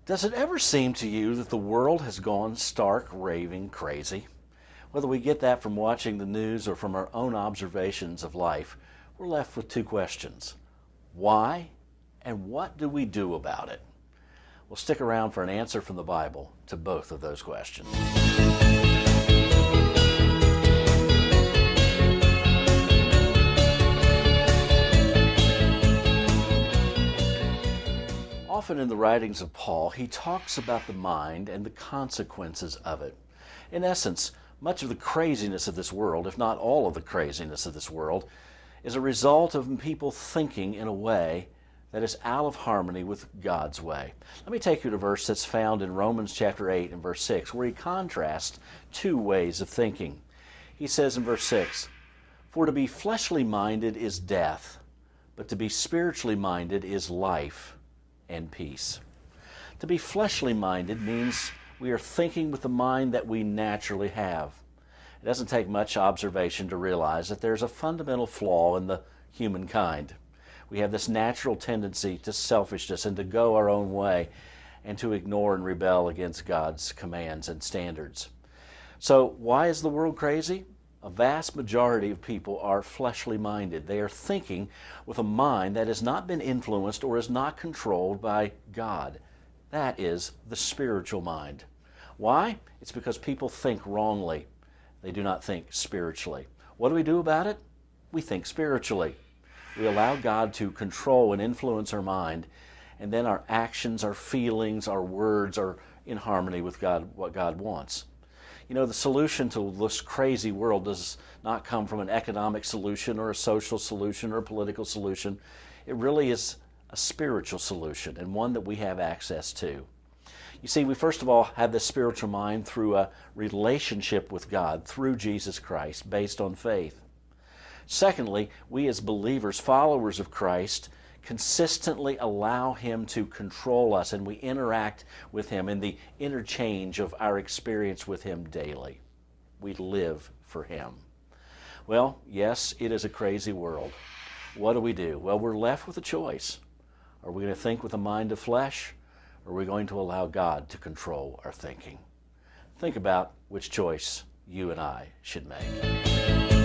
Does it ever seem to you that the world has gone stark raving crazy? Whether we get that from watching the news or from our own observations of life, we're left with two questions. Why? And what do we do about it? We'll stick around for an answer from the Bible to both of those questions. Often in the writings of Paul, he talks about the mind and the consequences of it. In essence, much of the craziness of this world, if not all of the craziness of this world, is a result of people thinking in a way that is out of harmony with God's way. Let me take you to a verse that's found in Romans chapter 8 and verse 6, where he contrasts two ways of thinking. He says in verse 6, "For to be fleshly minded is death, but to be spiritually minded is life and peace." To be fleshly minded means we are thinking with the mind that we naturally have. It doesn't take much observation to realize that there's a fundamental flaw in the humankind. We have this natural tendency to selfishness and to go our own way and to ignore and rebel against God's commands and standards. So why is the world crazy? A vast majority of people are fleshly minded. They are thinking with a mind that has not been influenced or is not controlled by God. That is the spiritual mind. Why? It's because people think wrongly. They do not think spiritually. What do we do about it? We think spiritually. We allow God to control and influence our mind, and then our actions, our feelings, our words are in harmony with God, what God wants. You know, the solution to this crazy world does not come from an economic solution or a social solution or a political solution. It really is a spiritual solution, and one that we have access to. You see, we first of all have this spiritual mind through a relationship with God through Jesus Christ based on faith. Secondly, we as believers, followers of Christ, consistently allow Him to control us, and we interact with Him in the interchange of our experience with Him daily. We live for Him. Well, yes, it is a crazy world. What do? Well, we're left with a choice. Are we going to think with a mind of flesh, or are we going to allow God to control our thinking? Think about which choice you and I should make.